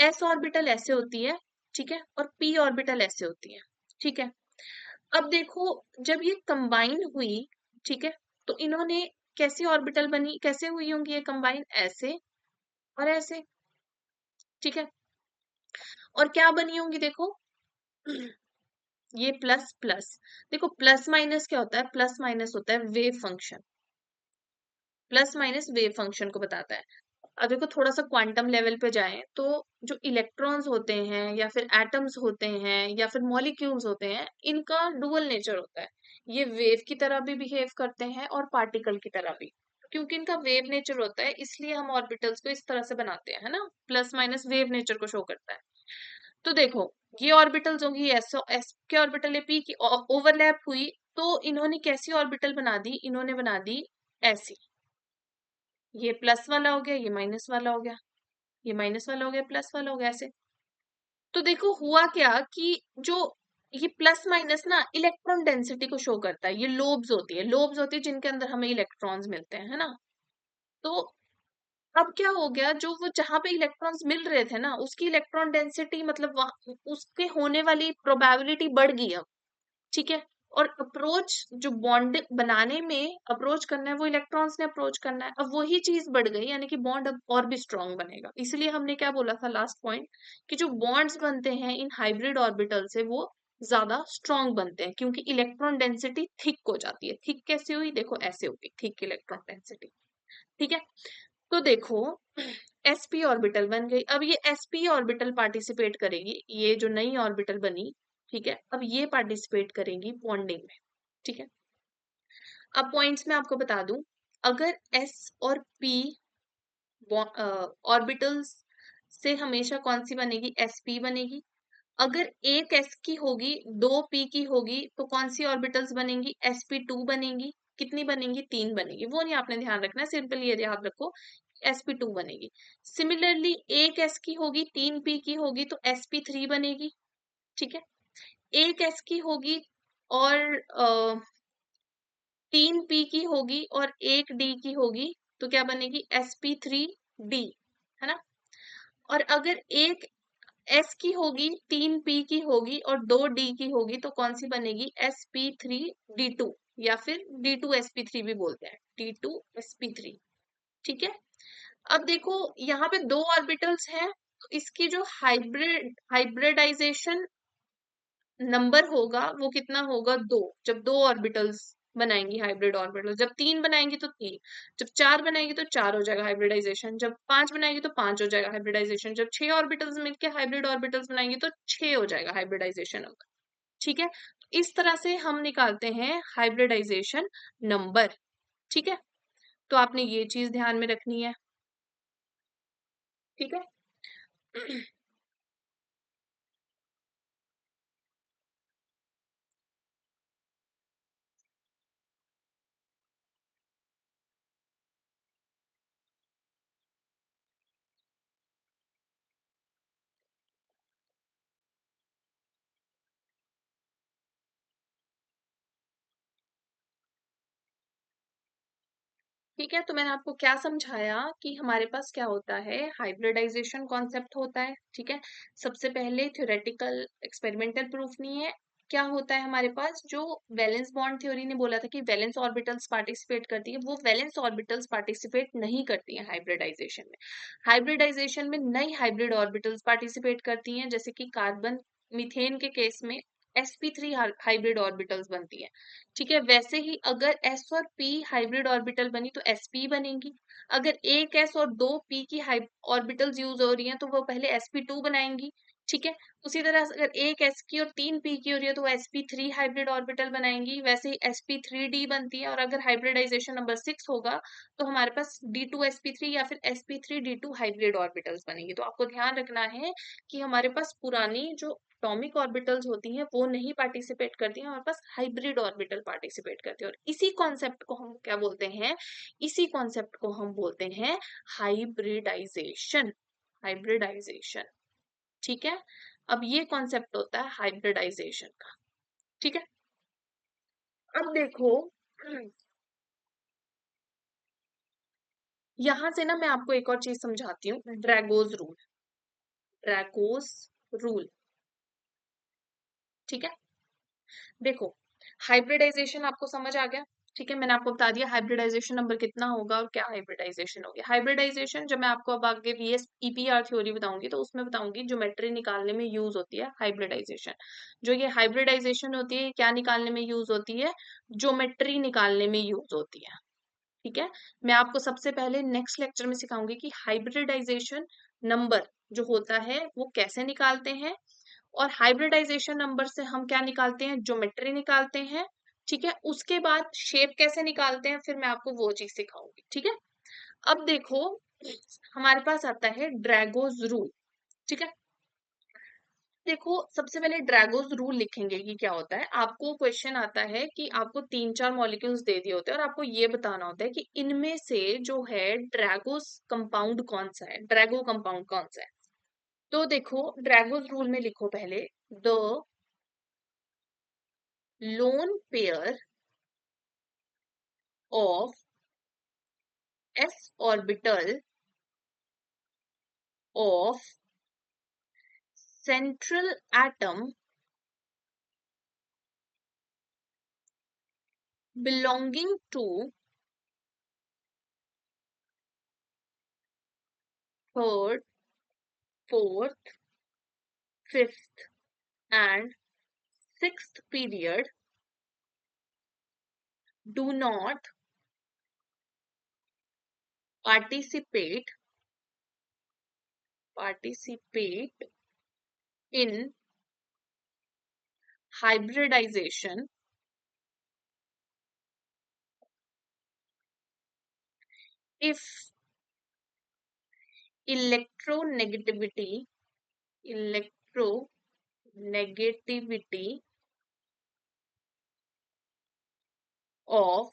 s ऑर्बिटल ऐसे होती है, ठीक है, और p ऑर्बिटल ऐसे होती है, ठीक है। अब देखो जब ये कंबाइन हुई, ठीक है, तो इन्होंने कैसी ऑर्बिटल बनी, कैसे हुई होंगी ये कंबाइन, ऐसे और ऐसे, ठीक है। और क्या बनी होंगी देखो ये प्लस प्लस, देखो प्लस माइनस क्या होता है, प्लस माइनस होता है wave function, plus minus wave function को बताता है। अब देखो थोड़ा सा क्वांटम लेवल पे जाएं तो जो इलेक्ट्रॉन्स होते हैं या फिर एटम्स होते हैं या फिर मॉलिक्यूल्स होते हैं, इनका डुअल नेचर होता है। ये वेव की तरह भी बिहेव करते हैं और पार्टिकल की तरह भी। क्योंकि इनका वेव नेचर होता है इसलिए हम ऑर्बिटल्स को इस तरह से बनाते हैं, है ना, प्लस माइनस वेव नेचर को शो करता है। तो देखो ये ऑर्बिटल्स होंगी एस एस के ऑर्बिटल है पी की, ओवरलैप हुई तो इन्होंने कैसी ऑर्बिटल बना दी, इन्होंने बना दी ऐसी, ये प्लस वाला हो गया, ये माइनस वाला हो गया, ये माइनस वाला हो गया, प्लस वाला हो गया, ऐसे। तो देखो हुआ क्या कि जो ये प्लस माइनस ना इलेक्ट्रॉन डेंसिटी को शो करता है। ये लोब्स होती है, लोब्स होती है जिनके अंदर हमें इलेक्ट्रॉन्स मिलते हैं, है ना। तो अब क्या हो गया, जो वो जहां पे इलेक्ट्रॉन्स मिल रहे थे ना, उसकी इलेक्ट्रॉन डेंसिटी मतलब उसके होने वाली प्रोबेबिलिटी बढ़ गई अब। ठीक है। और अप्रोच जो बॉन्ड बनाने में अप्रोच करना है, वो इलेक्ट्रॉन्स ने अप्रोच करना है, अब वही चीज बढ़ गई, यानी कि बॉन्ड अब और भी स्ट्रांग बनेगा। इसलिए हमने क्या बोला था लास्ट पॉइंट, कि जो बॉन्ड्स बनते हैं इन हाइब्रिड ऑर्बिटल से वो ज्यादा स्ट्रांग बनते हैं, क्योंकि इलेक्ट्रॉन डेंसिटी थिक हो जाती है। थिक कैसे हुई, देखो ऐसे होगी थिक इलेक्ट्रॉन डेंसिटी। ठीक है। तो देखो sp ऑर्बिटल बन गई। अब ये sp ऑर्बिटल पार्टिसिपेट करेगी, ये जो नई ऑर्बिटल बनी, ठीक है, अब ये पार्टिसिपेट करेंगी बॉन्डिंग में। ठीक है। अब पॉइंट्स में आपको बता दूं, अगर s और p ऑर्बिटल्स से हमेशा कौन सी बनेगी, sp बनेगी। अगर एक s की होगी, दो p की होगी, तो कौन सी ऑर्बिटल्स बनेंगी, sp2 बनेंगी। कितनी बनेंगी, 3 बनेगी। वो नहीं आपने ध्यान रखना है, सिंपल ये याद रखो, sp2 बनेगी। सिमिलरली एक s की होगी, 3 p की होगी, तो sp3 बनेगी। ठीक है। एक s की होगी और 3 p की होगी और एक d की होगी, तो क्या बनेगी, sp3d, है ना। और अगर एक s की होगी, 3 p की होगी और 2 d की होगी, तो कौन सी बनेगी, sp3d2, या फिर d2sp3 भी बोलते हैं, d2sp3। ठीक है। अब देखो यहाँ पे दो ऑर्बिटल्स हैं, तो इसकी जो हाइब्रिडाइजेशन नंबर होगा वो कितना होगा, 2। जब दो ऑर्बिटल्स बनाएंगी हाइब्रिड ऑर्बिटल, जब 3 बनाएंगी तो 3, जब 4 बनाएंगी तो 4 हो जाएगा हाइब्रिडाइजेशन, जब 5 बनाएंगी तो 5 हो जाएगा हाइब्रिडाइजेशन, जब 6 ऑर्बिटल्स मिलकर हाइब्रिड ऑर्बिटल्स बनाएंगी तो 6 हो जाएगा हाइब्रिडाइजेशन नंबर। ठीक है। इस तरह से हम निकालते हैं हाइब्रिडाइजेशन नंबर। ठीक है। तो आपने ये चीज ध्यान में रखनी है। ठीक है। ठीक है। तो मैंने आपको क्या समझाया कि हमारे पास क्या होता है, हाइब्रिडाइजेशन कॉन्सेप्ट होता है। ठीक है। सबसे पहले थ्योरेटिकल एक्सपेरिमेंटल प्रूफ नहीं है। क्या होता है हमारे पास, जो वैलेंस बॉन्ड थ्योरी ने बोला था कि वैलेंस ऑर्बिटल्स पार्टिसिपेट करती है, वो वैलेंस ऑर्बिटल्स पार्टिसिपेट नहीं करती हैं हाइब्रिडाइजेशन में। हाइब्रिडाइजेशन में नई हाइब्रिड ऑर्बिटल्स पार्टिसिपेट करती हैं, जैसे कि कार्बन मीथेन के केस में sp3 हाइब्रिड ऑर्बिटल्स बनती है। ठीक है। वैसे ही अगर s और p हाइब्रिड ऑर्बिटल बनी तो sp बनेगी। अगर एक s और दो p की ऑर्बिटल्स यूज हो रही हैं तो वो पहले sp2 बनाएंगी। ठीक है। उसी तरह से अगर एक s की और 3 p की हो रही है तो वो sp3 हाइब्रिड ऑर्बिटल बनाएंगी। वैसे ही sp3d बनती है। और अगर हाइब्रिडाइजेशन नंबर 6 होगा तो हमारे पास d2sp3 या फिर sp3d2 हाइब्रिड ऑर्बिटल्स बनेंगी। तो आपको ध्यान रखना है कि हमारे पास पुरानी जो एटॉमिक ऑर्बिटल्स होती हैं वो नहीं पार्टिसिपेट करती हैं, हमारे पास हाइब्रिड ऑर्बिटल पार्टिसिपेट करती है। और इसी कॉन्सेप्ट को हम क्या बोलते हैं, इसी कॉन्सेप्ट को हम बोलते हैं हाइब्रिडाइजेशन। हाइब्रिडाइजेशन। ठीक है। अब ये कॉन्सेप्ट होता है हाइब्रिडाइजेशन का। ठीक है। अब देखो यहां से ना मैं आपको एक और चीज समझाती हूँ, ड्रैगोज रूल। ड्रैगोज रूल। ठीक है। देखो हाइब्रिडाइजेशन आपको समझ आ गया। ठीक है। मैंने आपको बता दिया हाइब्रिडाइजेशन नंबर कितना होगा और क्या हाइब्रिडाइजेशन होगी। हाइब्रिडाइजेशन जब मैं आपको अब आगे वीएस ईपीआर थ्योरी बताऊंगी तो उसमें बताऊंगी ज्योमेट्री निकालने में यूज होती है हाइब्रिडाइजेशन। जो ये हाइब्रिडाइजेशन होती है क्या निकालने में यूज होती है, ज्योमेट्री निकालने में यूज होती है। ठीक है। मैं आपको सबसे पहले नेक्स्ट लेक्चर में सिखाऊंगी कि हाइब्रिडाइजेशन नंबर जो होता है वो कैसे निकालते हैं, और हाइब्रिडाइजेशन नंबर से हम क्या निकालते हैं, ज्योमेट्री निकालते हैं। ठीक है। उसके बाद शेप कैसे निकालते हैं, फिर मैं आपको वो चीज सिखाऊंगी। ठीक है। अब देखो हमारे पास आता है ड्रैगोज रूल। ठीक है। देखो सबसे पहले ड्रैगोस रूल लिखेंगे कि क्या होता है। आपको क्वेश्चन आता है कि आपको 3-4 मॉलिक्यूल्स दे दिए होते हैं और आपको ये बताना होता है कि इनमें से जो है ड्रैगोस कंपाउंड कौन सा है, ड्रैगो कंपाउंड कौन सा है। तो देखो ड्रैगोस रूल में लिखो पहले, the lone pair of s orbital of central atom belonging to third, fourth, fifth and sixth period do not participate in hybridization if electronegativity electronegativity of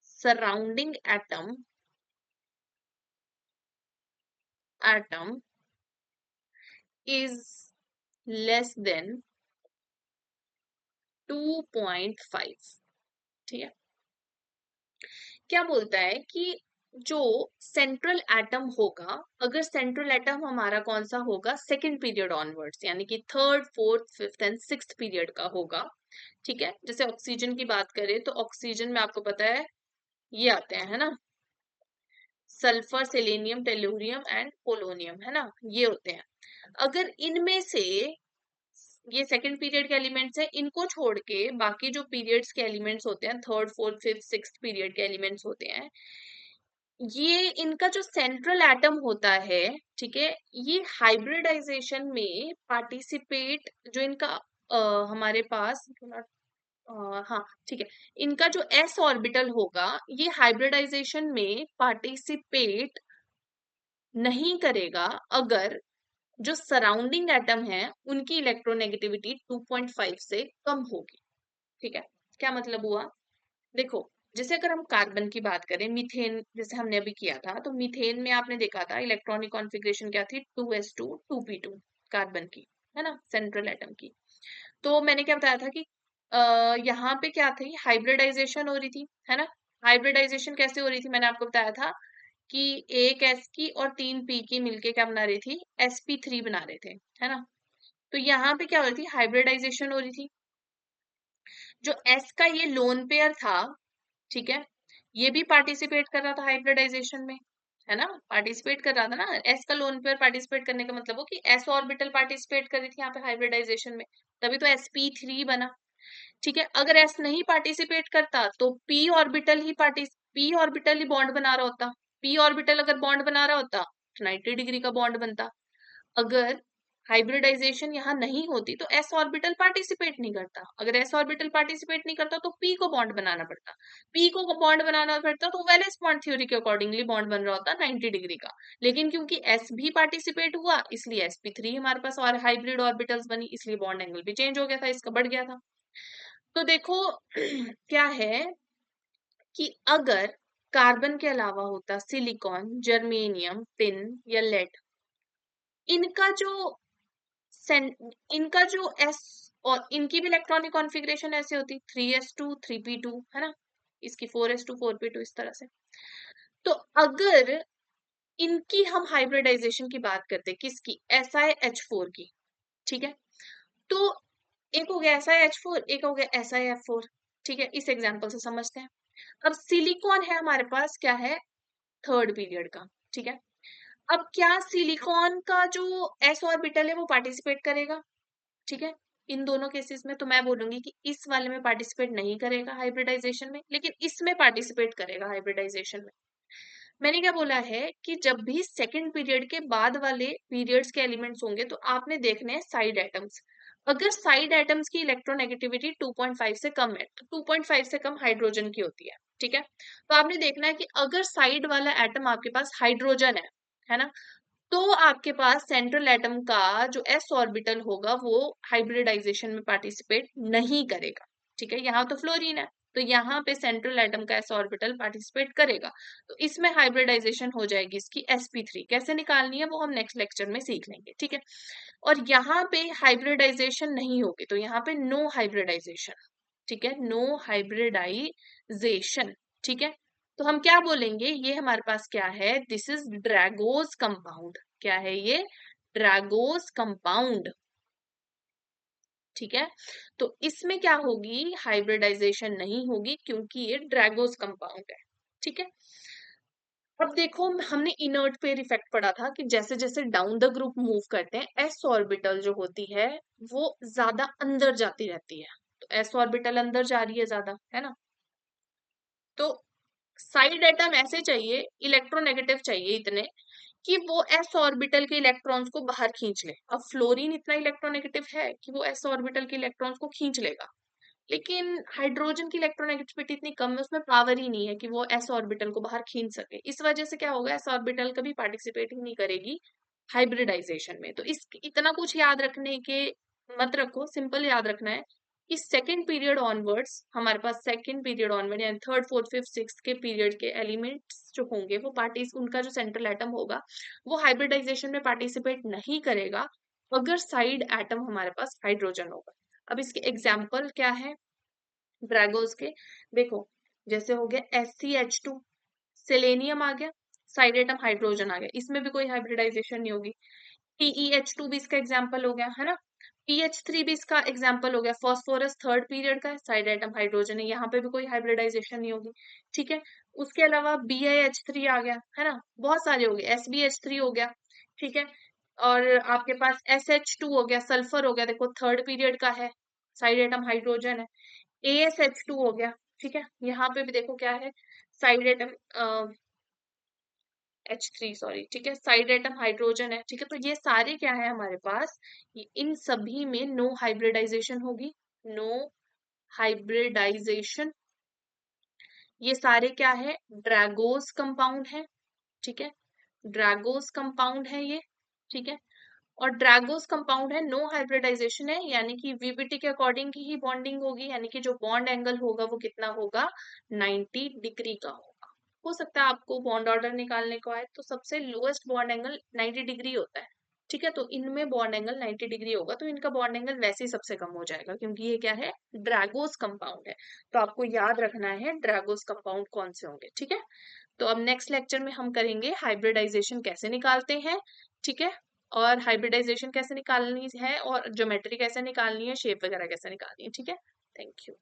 surrounding atom is less than 2.5। ठीक है, क्या बोलता है कि जो central atom होगा, अगर central atom हमारा कौन सा होगा, सेकंड पीरियड ऑनवर्ड्स, यानी कि third, fourth, fifth and sixth period का होगा। ठीक है, जैसे ऑक्सीजन की बात करें तो ऑक्सीजन में आपको पता है ये आते हैं, है ना, sulphur, selenium, tellurium and polonium, है ना, ये होते हैं। अगर इनमें से ये सेकंड पीरियड के एलिमेंट्स हैं, इनको छोड़ के बाकी जो पीरियड्स के एलिमेंट्स होते हैं, third, fourth, fifth, sixth period के एलिमेंट्स होते हैं, ये इनका जो सेंट्रल एटम होता है, ठीक है, ये हाइब्रिडाइजेशन में पार्टिसिपेट, जो इनका हमारे पास हाँ ठीक है, इनका जो s ऑर्बिटल होगा ये हाइब्रिडाइजेशन में पार्टिसिपेट नहीं करेगा अगर जो सराउंडिंग एटम है उनकी इलेक्ट्रोनेगेटिविटी 2.5 से कम होगी। ठीक है, क्या मतलब हुआ, देखो जैसे अगर हम कार्बन की बात करें, मीथेन जैसे हमने अभी किया था, तो मीथेन में आपने देखा था इलेक्ट्रॉनिक कॉन्फ़िगरेशन क्या थी, 2s2 2p2 कार्बन की, है ना, सेंट्रल एटम की। तो मैंने क्या बताया था कि यहाँ पे क्या थी, हाइब्रिडाइजेशन हो रही थी, है ना। हाइब्रिडाइजेशन कैसे हो रही थी, मैंने आपको बताया था कि एक s की और 3p की मिलके क्या बना रही थी, sp3 बना रहे थे, है ना। तो यहाँ पे क्या हो रही थी, हाइब्रिडाइजेशन हो रही थी। जो s का ये लोन पेयर था, ठीक है, ये भी पार्टिसिपेट कर रहा था हाइब्रिडाइजेशन में, है ना, पार्टिसिपेट कर रहा था ना। s का लोन पेयर पार्टिसिपेट करने का मतलब हो कि s ऑर्बिटल पार्टिसिपेट कर रही थी यहाँ पे हाइब्रिडाइजेशन में, तभी तो sp3 बना। ठीक है, अगर s नहीं पार्टिसिपेट करता तो p ऑर्बिटल ही बॉन्ड बना रहा होता। p ऑर्बिटल अगर बॉन्ड बना रहा होता तो 90 डिग्री का बॉन्ड बनता। अगर हाइब्रिडाइजेशन यहाँ नहीं होती तो s ऑर्बिटल पार्टिसिपेट नहीं करता। अगर s ऑर्बिटल पार्टिसिपेट नहीं करता तो p को बॉन्ड बनाना पड़ता। p को बॉन्ड बनाना पड़ता तो वैलेंस बॉन्ड थ्योरी के अकॉर्डिंगली बॉन्ड बन रहा होता 90 डिग्री का। लेकिन क्योंकि s भी पार्टिसिपेट हुआ इसलिए sp3 हमारे पास और हाइब्रिड ऑर्बिटल्स बनी, इसलिए बॉन्ड एंगल भी चेंज हो गया था, इसका बढ़ गया था। तो देखो क्या है कि अगर कार्बन के अलावा होता सिलिकॉन, जर्मेनियम, टिन या लेड, इनका जो इनका जो s और इनकी भी इलेक्ट्रॉनिक कॉन्फ़िगरेशन ऐसे होती 3s2 3p2, है ना, इसकी 4s2 4p2, इस तरह से। तो अगर इनकी हम हाइब्रिडाइजेशन की बात करते, किसकी, SiH4 की, ठीक है, तो एक हो गया SiH4, एक हो गया SiF4। ठीक है, इस एग्जांपल से समझते हैं। अब सिलिकॉन है हमारे पास, क्या है, थर्ड पीरियड का। ठीक है, अब क्या सिलिकॉन का जो s ऑर्बिटल है वो पार्टिसिपेट करेगा, ठीक है, इन दोनों केसेस में तो मैं बोलूंगी कि इस वाले में पार्टिसिपेट नहीं करेगा हाइब्रिडाइजेशन में, लेकिन इसमें पार्टिसिपेट करेगा हाइब्रिडाइजेशन में। मैंने क्या बोला है कि जब भी सेकंड पीरियड के बाद वाले पीरियड्स के एलिमेंट्स होंगे तो आपने देखने हैं साइड एटम्स। अगर साइड एटम्स की इलेक्ट्रोनेगेटिविटी 2.5 से कम है तो 2.5 से कम हाइड्रोजन की होती है। ठीक है, तो आपने देखना है कि अगर साइड वाला एटम आपके पास हाइड्रोजन है ना, तो आपके पास सेंट्रल एटम का जो s ऑर्बिटल होगा वो हाइब्रिडाइजेशन में पार्टिसिपेट नहीं करेगा। ठीक है, यहाँ तो फ्लोरीन है तो यहाँ पे सेंट्रल एटम का s ऑर्बिटल पार्टिसिपेट करेगा, तो इसमें हाइब्रिडाइजेशन हो जाएगी इसकी sp3। कैसे निकालनी है वो हम नेक्स्ट लेक्चर में सीख लेंगे। ठीक है, और यहाँ पे हाइब्रिडाइजेशन नहीं होगी तो यहाँ पे नो हाइब्रिडाइजेशन। ठीक है, नो हाइब्रिडाइजेशन। ठीक है, तो हम क्या बोलेंगे, ये हमारे पास क्या है, दिस इज ड्रैगोज कंपाउंड। क्या है ये, ड्रैगोज कंपाउंड। ठीक है, तो इसमें क्या होगी, हाइब्रिडाइजेशन नहीं होगी क्योंकि ये ड्रैगोज कंपाउंड है। ठीक है, अब देखो हमने इनर्ट पेयर इफेक्ट पढ़ा था कि जैसे जैसे डाउन द ग्रुप मूव करते हैं s ऑर्बिटल जो होती है वो ज्यादा अंदर जाती रहती है, तो s ऑर्बिटल अंदर जा रही है ज्यादा, है ना। तो साइड एटम ऐसे चाहिए, इलेक्ट्रोनेगेटिव चाहिए इतने कि वो s ऑर्बिटल के इलेक्ट्रॉन्स को बाहर खींच ले। अब फ्लोरीन इतना इलेक्ट्रोनेगेटिव है कि वो s ऑर्बिटल के इलेक्ट्रॉन्स को खींच लेगा, लेकिन हाइड्रोजन की इलेक्ट्रोनेगेटिविटी इतनी कम है, उसमें पावर ही नहीं है कि वो s ऑर्बिटल को बाहर खींच सके। इस वजह से क्या होगा, s ऑर्बिटल कभी पार्टिसिपेट ही नहीं करेगी हाइब्रिडाइजेशन में। तो इस इतना कुछ याद रखने के मत रखो, सिंपल याद रखना है कि सेकेंड पीरियड ऑनवर्ड्स हमारे पास, सेकेंड पीरियड ऑनवर्ड यानी थर्ड फोर्थ फिफ्थ सिक्स के पीरियड के एलिमेंट्स जो होंगे वो उनका जो सेंट्रल एटम होगा वो हाइब्रिडाइजेशन में पार्टिसिपेट नहीं करेगा अगर साइड एटम हमारे पास हाइड्रोजन होगा। अब इसके एग्जाम्पल क्या है ड्रैगोस के, देखो जैसे हो गया SCH2, सेलेनियम आ गया, साइड एटम हाइड्रोजन आ गया, इसमें भी कोई हाइब्रिडाइजेशन नहीं होगी। TeH2 भी इसका एग्जाम्पल हो गया, है ना। PH3 भी इसका एग्जाम्पल हो गया, फॉस्फोरस थर्ड पीरियड का है, साइड एटम हाइड्रोजन है, यहाँ पे भी कोई हाइब्रिडाइजेशन नहीं होगी। ठीक है, उसके अलावा BiH3 आ गया, है ना, बहुत सारे हो गए, SbH3 हो गया। ठीक है, और आपके पास SH2 हो गया, सल्फर हो गया, देखो थर्ड पीरियड का है, साइड एटम हाइड्रोजन है। ASH2 हो गया। ठीक है, यहाँ पे भी देखो क्या है, साइड एटम H3 सॉरी। ठीक है, साइड एटम हाइड्रोजन है। ठीक है, तो ये सारे क्या है हमारे पास, इन सभी में नो हाइब्रिडाइजेशन होगी, नो हाइब्रिडाइजेशन। ये सारे क्या है, ड्रैगोस कंपाउंड है। ठीक है, ड्रैगोस कंपाउंड है ये। ठीक है, और ड्रैगोस कंपाउंड है, नो हाइब्रिडाइजेशन है, यानी कि VBT के अकॉर्डिंग ही बॉन्डिंग होगी, यानी कि जो बॉन्ड एंगल होगा वो कितना होगा, 90 डिग्री का होगा। हो सकता है आपको बॉन्ड ऑर्डर निकालने को आए तो सबसे लोएस्ट बॉन्ड एंगल 90 डिग्री होता है। ठीक है, तो इनमें बॉन्ड एंगल 90 डिग्री होगा, तो इनका बॉन्ड एंगल वैसे ही सबसे कम हो जाएगा क्योंकि ये क्या है, ड्रैगोस कंपाउंड है। तो आपको याद रखना है ड्रैगोस कंपाउंड कौन से होंगे। ठीक है, तो अब नेक्स्ट लेक्चर में हम करेंगे हाइब्रिडाइजेशन कैसे निकालते हैं। ठीक है, और हाइब्रिडाइजेशन कैसे निकालनी है और ज्योमेट्री कैसे निकालनी है, शेप वगैरह कैसे निकालनी है। ठीक है, थैंक यू।